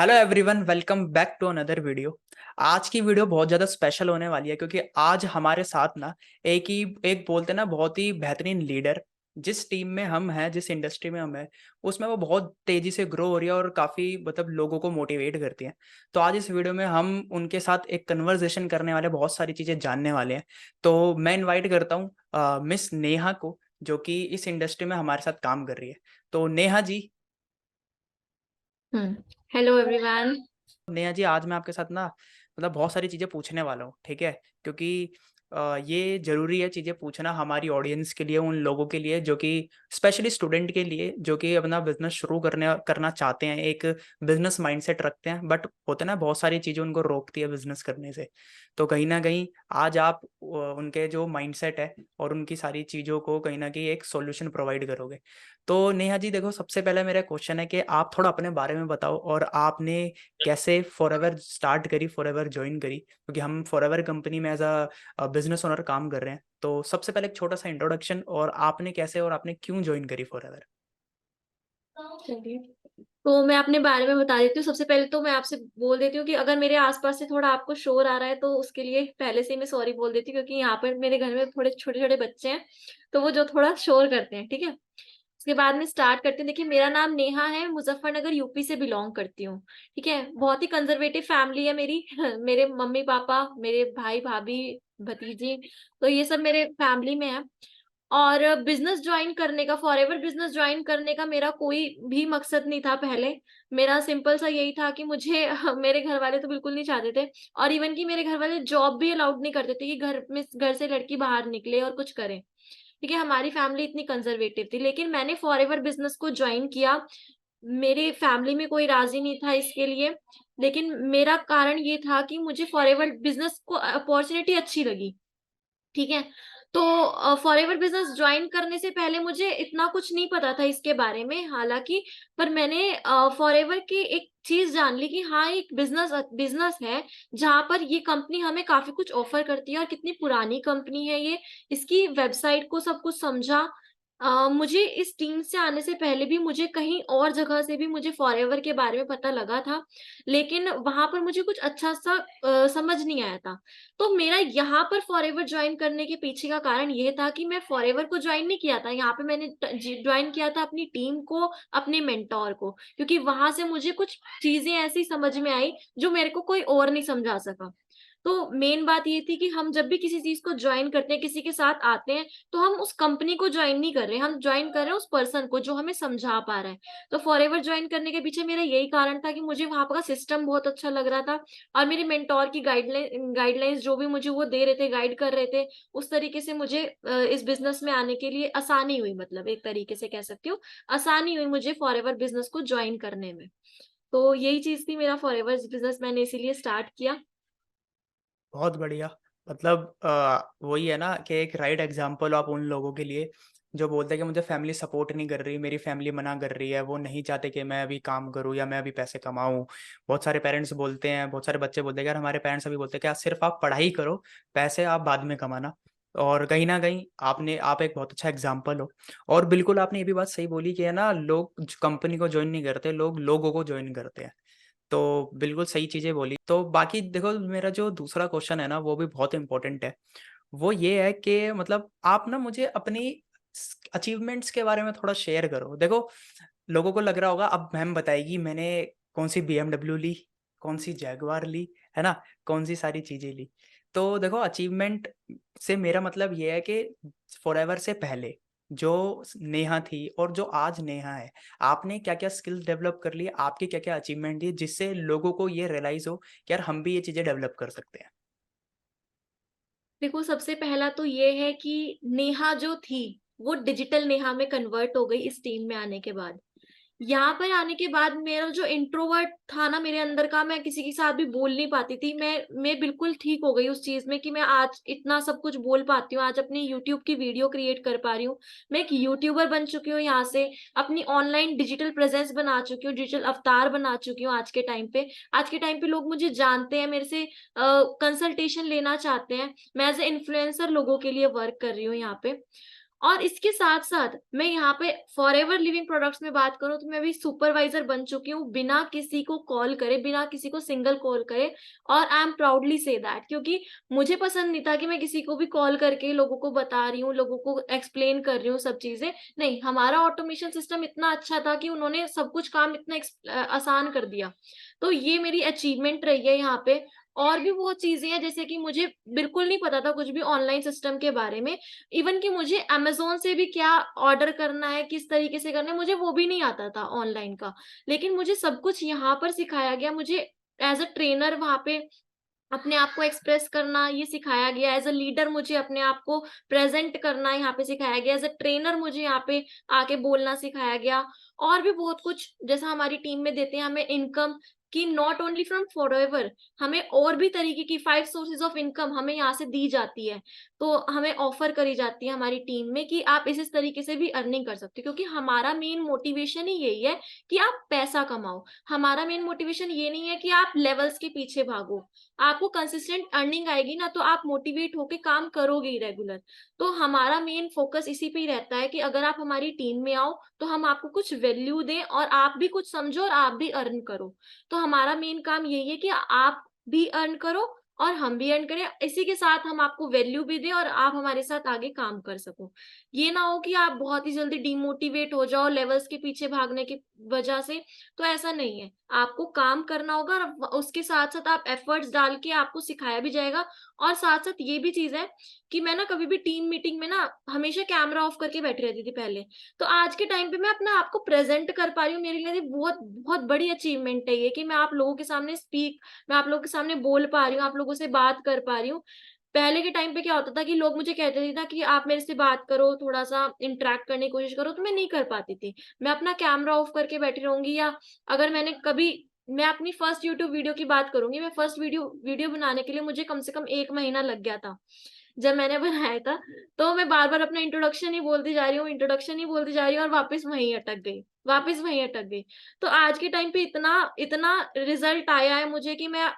Hello everyone, welcome back to another video. आज की video बहुत ज़्यादा स्पेशल होने वाली है क्योंकि आज हमारे साथ ना एक बोलते हैं ना बहुत ही बेहतरीन लीडर। जिस टीम में हम हैं, जिस इंडस्ट्री में हम हैं, उसमें वो बहुत तेज़ी से ग्रो हो रही है और काफ़ी मतलब लोगों को मोटिवेट करती हैं। तो आज इस वीडियो में हम उनके साथ एक कन्वर्सेशन करने वाले, बहुत सारी चीज़ें जानने वाले हैं। तो मैं इन्वाइट करता हूँ मिस नेहा को, जो कि इस इंडस्ट्री में हमारे साथ काम कर रही है। तो नेहा जी। Hello everyone. नेहा जी, आज मैं आपके साथ ना मतलब बहुत सारी चीज़ें पूछने वाला हूँ, ठीक है? क्योंकि ये ज़रूरी है चीज़ें पूछना हमारी ऑडियंस के लिए, उन लोगों के लिए जो कि स्पेशली स्टूडेंट के लिए जो कि अपना बिज़नेस शुरू करना चाहते हैं, एक बिज़नेस माइंडसेट रखते हैं, बट होता है ना बहुत सारी चीज़ें उनको रोकती है बिज़नेस करने से। तो कहीं न कहीं आज आप उनके जो माइंडसेट है और उनकी सारी चीज़ों को कहीं न कहीं एक सॉल्यूशन प्रोवाइड करोगे। तो नेहा जी देखो, सबसे पहले मेरा क्वेश्चन है कि आप थोड़ा अपने बारे में बताओ और आपने कैसे फॉरएवर स्टार्ट करी, फॉरएवर जॉइन करी, क्योंकि हम फॉरएवर कंपनी में एज अ बिजनेस ओनर काम कर रहे हैं। तो सबसे पहले एक छोटा सा इंट्रोडक्शन, और आपने कैसे और आपने क्यों जॉइन करी फॉरएवर। चलिए, तो मैं अपने बारे में बता देती हूँ। सबसे पहले तो मैं आपसे बोल देती हूँ कि अगर मेरे आसपास से थोड़ा आपको शोर आ रहा है तो उसके लिए पहले से ही मैं सॉरी बोल देती हूँ, क्योंकि यहाँ पर मेरे घर में थोड़े छोटे-छोटे बच्चे हैं, तो वो जो थोड़ा शोर करते हैं, ठीक है? उसके बाद में स्टार्ट करते हैं। देखिए, मेरा नाम नेहा है, मुज़फ्फरनगर यूपी से बिलॉन्ग करती हूँ, ठीक है? बहुत ही कंज़र्वेटिव फैमिली है मेरी। मेरे मम्मी-पापा, मेरे भाई-भाभी, भतीजी, तो ये सब मेरे फैमिली में है। और बिज़नेस जॉइन करने का, फॉरएवर बिज़नेस जॉइन करने का मेरा कोई भी मकसद नहीं था पहले। मेरा सिंपल सा यही था कि मुझे मेरे घरवाले तो बिल्कुल नहीं चाहते थे, और इवन कि मेरे घरवाले जॉब भी अलाउड नहीं करते थे कि घर से लड़की बाहर निकले और कुछ करे। ठीक है? हमारी फैमिली इतनी कंज़र्वेटिव थी, लेकिन मैंने फॉरएवर बिज़नेस को जॉइन किया। मेरी फैमिली में कोई राज़ी नहीं था इसके लिए, लेकिन मेरा कारण ये था कि मुझे फॉरएवर बिज़नेस को अपॉर्च्युनिटी अच्छी लगी। ठीक है? तो फॉरएवर बिज़नेस जॉइन करने से पहले मुझे इतना कुछ नहीं पता था इसके बारे में, हालाँकि पर मैंने फॉरएवर की एक चीज़ जान ली कि हाँ, एक बिज़नेस है, जहाँ पर ये कंपनी हमें काफ़ी कुछ ऑफ़र करती है, और कितनी पुरानी कंपनी है ये। इसकी वेबसाइट को सब कुछ समझा। मुझे इस टीम से आने से पहले भी मुझे कहीं और जगह से भी मुझे फॉरएवर के बारे में पता लगा था, लेकिन वहाँ पर मुझे कुछ अच्छा-सा समझ नहीं आया था। तो मेरा यहाँ पर फॉरएवर जॉइन करने के पीछे का कारण ये था कि मैं फॉरएवर को जॉइन नहीं किया था, यहाँ पे मैंने जॉइन किया था अपनी टीम को, अपने मेंटोर को, क्योंकि वहां से मुझे कुछ चीजें ऐसी समझ में आई जो मेरे को कोई और नहीं समझा सका। तो मेन बात ये थी कि हम जब भी किसी चीज को जॉइन करते हैं, किसी के साथ आते हैं, तो हम उस कंपनी को जॉइन नहीं कर रहे, हम जॉइन कर रहे हैं उस पर्सन को जो हमें समझा पा रहा है। तो फॉरएवर जॉइन करने के पीछे मेरा यही कारण था कि मुझे वहां का सिस्टम बहुत अच्छा लग रहा था, और मेरे मेंटोर की गाइडलाइंस जो भी मुझे वो दे रहे थे, गाइड कर रहे थे, उस तरीके से मुझे इस बिज़नेस में आने के लिए आसानी हुई, मतलब एक तरीके से कह सकती हूँ, आसानी हुई मुझे फॉरएवर बिज़नेस को जॉइन करने में। तो यही चीज़ थी, मेरा फॉरएवर बिज़नेस मैंने इसीलिए स्टार्ट किया। बहुत बढ़िया। मतलब वही है ना कि एक राइट एग्जाम्पल आप उन लोगों के लिए जो बोलते हैं कि मुझे फैमिली सपोर्ट नहीं कर रही, मेरी फैमिली मना कर रही है, वो नहीं चाहते कि मैं अभी काम करूँ या मैं अभी पैसे कमाऊँ। बहुत सारे पेरेंट्स बोलते हैं, बहुत सारे बच्चे बोलते हैं, यार हमारे पेरेंट्स अभी बोलते हैं कि यार सिर्फ आप पढ़ाई करो, पैसे आप बाद में कमाना। और कहीं ना कहीं आप एक बहुत अच्छा एग्जाम्पल हो। और बिल्कुल आपने ये भी बात सही बोली कि है ना, लोग कंपनी को ज्वाइन नहीं करते, लोग लोगों को ज्वाइन करते हैं। तो बिल्कुल सही चीज़ें बोली। तो बाकी देखो, मेरा जो दूसरा क्वेश्चन है ना वो भी बहुत इम्पोर्टेंट है। वो ये है कि मतलब आप ना मुझे अपनी अचीवमेंट्स के बारे में थोड़ा शेयर करो। देखो, लोगों को लग रहा होगा अब मैम बताएगी मैंने कौन सी बीएमडब्ल्यू ली, कौन सी जैगवार ली, है ना, कौन सी सारी चीज़ें ली। तो देखो, अचीवमेंट से मेरा मतलब ये है कि फॉरएवर से पहले जो नेहा थी और जो आज नेहा है, आपने क्या-क्या स्किल्स डेवलप कर लिए, आपकी क्या-क्या अचीवमेंट थी जिससे लोगों को ये रियलाइज़ हो कि यार हम भी ये चीज़ें डेवलप कर सकते हैं? देखो, सबसे पहला तो ये है कि नेहा जो थी, वो डिजिटल नेहा में कन्वर्ट हो गई इस टीम में आने के बाद। यहाँ पर आने के बाद मेरा जो इंट्रोवर्ट था ना मेरे अंदर का, मैं किसी के साथ भी बोल नहीं पाती थी। मैं बिल्कुल ठीक हो गई उस चीज़ में कि मैं आज इतना सब कुछ बोल पाती हूँ, आज अपनी यूट्यूब की वीडियो क्रिएट कर पा रही हूँ। मैं एक यूट्यूबर बन चुकी हूँ यहाँ से, अपनी ऑनलाइन डिजिटल प्रेज़ेंस बना चुकी हूँ, डिजिटल अवतार बना चुकी हूँ आज के टाइम पे। आज के टाइम पे लोग मुझे जानते हैं, मेरे से कंसल्टेशन लेना चाहते हैं। मैं एज़ अ इन्फ्लुएंसर लोगों के लिए वर्क कर रही हूँ यहाँ पे। और इसके साथ-साथ मैं यहाँ पे फॉरएवर लिविंग प्रोडक्ट्स में बात करूँ तो मैं अभी सुपरवाइज़र बन चुकी हूँ, बिना किसी को कॉल करे, बिना किसी को सिंगल कॉल करे, और I am proudly say that, क्योंकि मुझे पसंद नहीं था कि मैं किसी को भी कॉल करके लोगों को बता रही हूँ, लोगों को एक्सप्लेन कर रही हूँ सब चीज़ें। नहीं, हमारा ऑटोमेशन सिस्टम इतना अच्छा था कि उन्होंने सब कुछ काम इतना आसान कर दिया। तो ये मेरी अचीवमेंट रही है यहाँ पे। और भी बहुत चीज़ें हैं, जैसे कि मुझे बिल्कुल नहीं पता था कुछ भी ऑनलाइन सिस्टम के बारे में। इवन कि मुझे अमेज़न से भी क्या ऑर्डर करना है, किस तरीके से करना है, मुझे वो भी नहीं आता था ऑनलाइन का। लेकिन मुझे सब कुछ यहाँ पर सिखाया गया, मुझे एज़ अ ट्रेनर वहाँ पे अपने आप को एक्सप्रेस करना ये सिखाया गया, एज़ अ लीडर मुझे अपने आप को प्रेज़ेंट करना यहाँ पे सिखाया गया, एज़ अ ट्रेनर मुझे यहाँ पे आके बोलना सिखाया गया। और भी बहुत कुछ, जैसा हमारी टीम में देते हैं हमें इनकम, कि नॉट ओनली फ्रॉम फॉरएवर, हमें और भी तरीके की 5 सोर्सेज़ ऑफ इनकम हमें यहाँ से दी जाती है। तो हमें ऑफ़र करी जाती है हमारी टीम में कि आप इस तरीके से भी अर्निंग कर सकते हो, क्योंकि हमारा मेन मोटिवेशन ही यही है कि आप पैसा कमाओ। हमारा मेन मोटिवेशन ये नहीं है कि आप लेवल्स के पीछे भागो। आपको कंसिस्टेंट अर्निंग आएगी ना, तो आप मोटिवेट होके काम करोगे ही रेगुलर। तो हमारा मेन फोकस इसी पे ही रहता है कि अगर आप हमारी टीम में आओ, तो हम आपको कुछ वैल्यू दें और आप भी कुछ समझो और आप भी अर्न करो। तो हमारा मेन काम यही है कि आप भी अर्न करो और हम भी अर्न करें। इसी के साथ हम आपको वैल्यू भी दें और आप हमारे साथ आगे काम कर सको। ये ना हो कि आप बहुत ही जल्दी डिमोटिवेट हो जाओ लेवल्स के पीछे भागने की वजह से, तो ऐसा नहीं है। आपको काम करना होगा और उसके साथ-साथ आप एफर्ट्स डाल के आपको सिखाया भी जाएगा। और साथ-साथ ये भी चीज़ है कि मैं ना कभी भी टीम मीटिंग में ना हमेशा कैमरा ऑफ करके बैठी रहती थी पहले। तो आज के टाइम पे मैं अपने आप को प्रेज़ेंट कर पा रही हूँ, मेरे लिए बहुत बहुत बड़ी अचीवमेंट है ये कि मैं आप लोगों के सामने मैं आप लोगों के सामने बोल पा रही हूँ, आप लोगों से बात कर पा रही हूँ। पहले के टाइम पे क्या होता था कि लोग मुझे कहते थे ना कि आप मेरे से बात करो, थोड़ा-सा इंटरैक्ट करने की कोशिश करो, तो मैं नहीं कर पाती थी। मैं अपना कैमरा ऑफ करके बैठी रहूँगी, या अगर मैंने कभी मैं अपनी फर्स्ट यूट्यूब वीडियो की बात करूँगी, मैं फर्स्ट वीडियो वीडियो बनाने के लिए मुझे कम से कम 1 महीना लग गया था। जब मैंने बनाया था, तो मैं बार-बार अपना इंट्रोडक्शन ही बोलती जा रही हूँ, इंट्रोडक्शन ही बोलती जा रही हूँ और वापस वहीं अटक गई। तो आज के टाइम पे इतना इतना रिज़ल्ट आया है मुझे कि मैं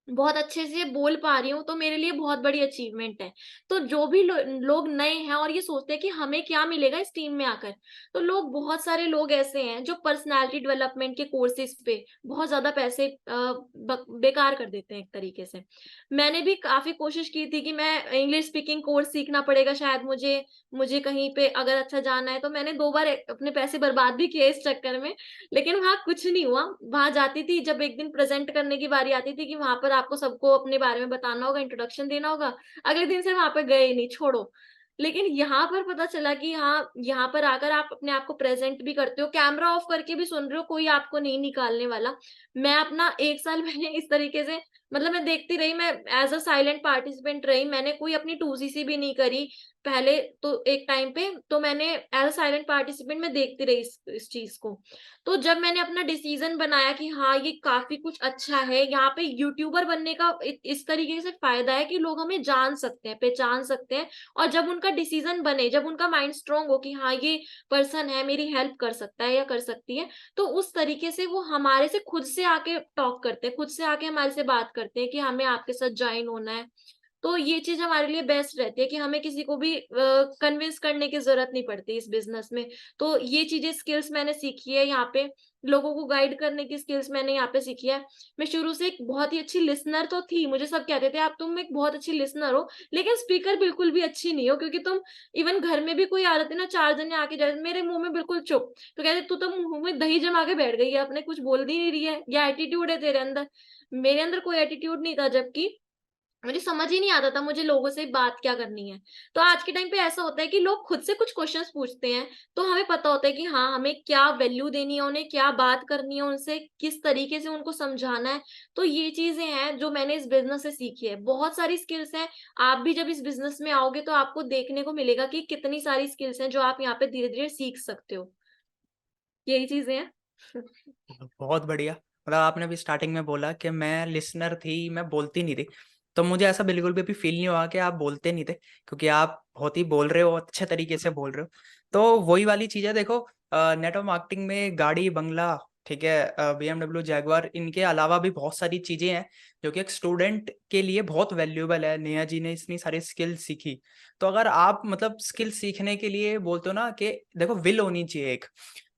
बहुत अच्छे से बोल पा रही हूँ, तो मेरे लिए बहुत बड़ी अचीवमेंट है। तो जो भी लोग नए हैं और ये सोचते हैं कि हमें क्या मिलेगा इस टीम में आकर, तो बहुत सारे लोग ऐसे हैं जो पर्सनैलिटी डेवलपमेंट के कोर्सेज़ पे बहुत ज़्यादा पैसे बेकार कर देते हैं एक तरीके से। मैंने भी काफ़ी कोशिश की थी कि मैं इंग्लिश स्पीकिंग कोर्स सीखना पड़ेगा शायद मुझे, मुझे कहीं पे अगर अच्छा जाना है, तो मैंने 2 बार अपने पैसे बर्बाद भी किए इस चक्कर में। लेकिन वहाँ कुछ नहीं हुआ। वहाँ जाती थी, जब एक दिन प्रेज़ेंट करने की बारी आती थी कि वहाँ पर आपको सबको अपने बारे में बताना होगा, इंट्रोडक्शन देना होगा, अगले दिन से वहाँ पे गए ही नहीं, छोड़ो। लेकिन यहाँ पर पता चला कि हाँ, यहाँ पर आकर आप अपने आप को प्रेज़ेंट भी करते हो, कैमरा ऑफ करके भी सुन रहे हो, कोई आपको नहीं निकालने वाला। मैं अपना 1 साल मैंने इस तरीके से, मतलब मैं देखती रही, मैं एज़ अ साइलेंट पार्टिसिपेंट रही, मैंने कोई अपनी 2सीसी भी नहीं करी। पहले तो एक टाइम पे, तो मैंने एज़ अ साइलेंट पार्टिसिपेंट मैं देखती रही इस चीज़ को। तो जब मैंने अपना डिसीज़न बनाया कि हाँ, ये काफ़ी कुछ अच्छा है, यहाँ पे यूट्यूबर बनने का इस तरीके से फ़ायदा है कि लोग हमें जान सकते हैं, पहचान सकते हैं, और जब उनका डिसीज़न बने, जब उनका माइंड स्ट्रॉन्ग हो कि हाँ, ये पर्सन है, मेरी हेल्प कर सकता है या कर सकती है, तो उस तरीके से वो हमारे से खुद से आके टॉक करते हैं, खुद से आके हमारे से बात करते हैं कि हमें आपके साथ जॉइन होना है। तो ये चीज़ हमारे लिए बेस्ट रहती है कि हमें किसी को भी कन्विंस करने की ज़रूरत नहीं पड़ती इस बिज़नेस में। तो ये चीज़ें स्किल्स मैंने सीखी है यहाँ पे, लोगों को गाइड करने की स्किल्स मैंने यहाँ पे सीखी है। मैं शुरू से एक बहुत ही अच्छी लिसनर तो थी, मुझे सब कहते थे आप तुम एक बहुत अच्छी लिसनर हो, लेकिन स्पीकर बिल्कुल भी अच्छी नहीं हो, क्योंकि तुम इवन घर में भी कोई आ जाते ना 4 जने आके जा मेरे मुँह में बिल्कुल चुप। तो कहते तू तो मुँह में दही जमा के बैठ गई है अपने, कुछ बोल भी नहीं रही है, या एटीट्यूड है तेरे अंदर। मेरे अंदर कोई एटीट्यूड नहीं था, जबकि मुझे समझ ही नहीं आता था मुझे लोगों से बात क्या करनी है। तो आज के टाइम पे ऐसा होता है कि लोग खुद से कुछ क्वेश्चन्स पूछते हैं, तो हमें पता होता है कि हाँ, हमें क्या वैल्यू देनी है उन्हें, क्या बात करनी है उनसे, किस तरीके से उनको समझाना है। तो ये चीज़ें हैं जो मैंने इस बिज़नेस से सीखी है। बहुत सारी स्किल्स हैं, आप भी जब इस बिज़नेस में आओगे तो आपको देखने को मिलेगा कि कितनी सारी स्किल्स हैं जो आप यहाँ पे धीरे-धीरे सीख सकते हो। यही चीज़ें हैं। बहुत बढ़िया। मतलब आपने भी स्टार्टिंग में बोला कि मैं लिसनर थी, मैं बोलती नहीं थी। तो मुझे ऐसा बिल्कुल भी अभी फ़ील नहीं हुआ कि आप बोलते नहीं थे, क्योंकि आप बहुत ही बोल रहे हो, अच्छे तरीके से बोल रहे हो। तो वही वाली चीज़ है, देखो नेटवर्क मार्केटिंग में गाड़ी, बंगला, ठीक है, BMW, जैगवार, इनके अलावा भी बहुत सारी चीजें हैं जो कि एक स्टूडेंट के लिए बहुत वैल्यूएबल है। नेहा जी ने इतनी सारी स्किल सीखी, तो अगर आप मतलब स्किल सीखने के लिए बोलते हो ना कि देखो विल होनी चाहिए एक,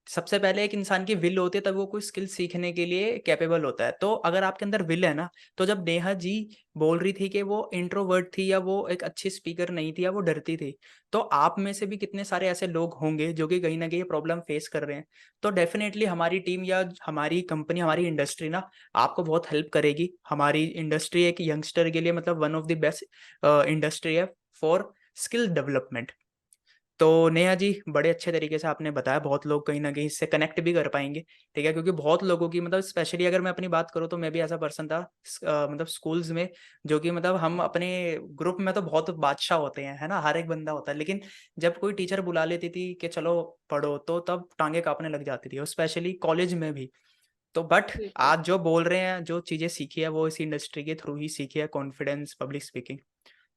सबसे पहले एक इंसान की विल होती है तब वो कोई स्किल सीखने के लिए कैपेबल होता है। तो अगर आपके अंदर विल है ना, तो जब नेहा जी बोल रही थी कि वो इंट्रोवर्ट थी या वो एक अच्छी स्पीकर नहीं थी या वो डरती थी, तो आप में से भी कितने सारे ऐसे लोग होंगे जो कि कहीं ना कहीं प्रॉब्लम फेस कर रहे हैं। तो डेफिनेटली हमारी टीम या हमारी कंपनी, हमारी इंडस्ट्री ना आपको बहुत हेल्प करेगी। हमारी इंडस्ट्री एक यंगस्टर के लिए मतलब one of the best industry है फॉर स्किल डेवलपमेंट। तो नेहा जी, बड़े अच्छे तरीके से आपने बताया, बहुत लोग कहीं ना कहीं इससे कनेक्ट भी कर पाएंगे। ठीक है, क्योंकि बहुत लोगों की मतलब स्पेशली अगर मैं अपनी बात करूँ तो मैं भी ऐसा पर्सन था मतलब स्कूल्स में, जो कि मतलब हम अपने ग्रुप में तो बहुत बादशाह होते हैं, है ना, हर एक बंदा होता है, लेकिन जब कोई टीचर बुला लेती थी कि चलो पढ़ो, तो तब टांगे कांपने लग जाती थी, और स्पेशली कॉलेज में भी। तो बट बिल्कुल। आज जो बोल रहे हैं, जो चीजें सीखी है वो इस इंडस्ट्री के थ्रू ही सीखी है, कॉन्फिडेंस, पब्लिक स्पीकिंग।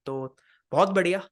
तो बहुत बढ़िया।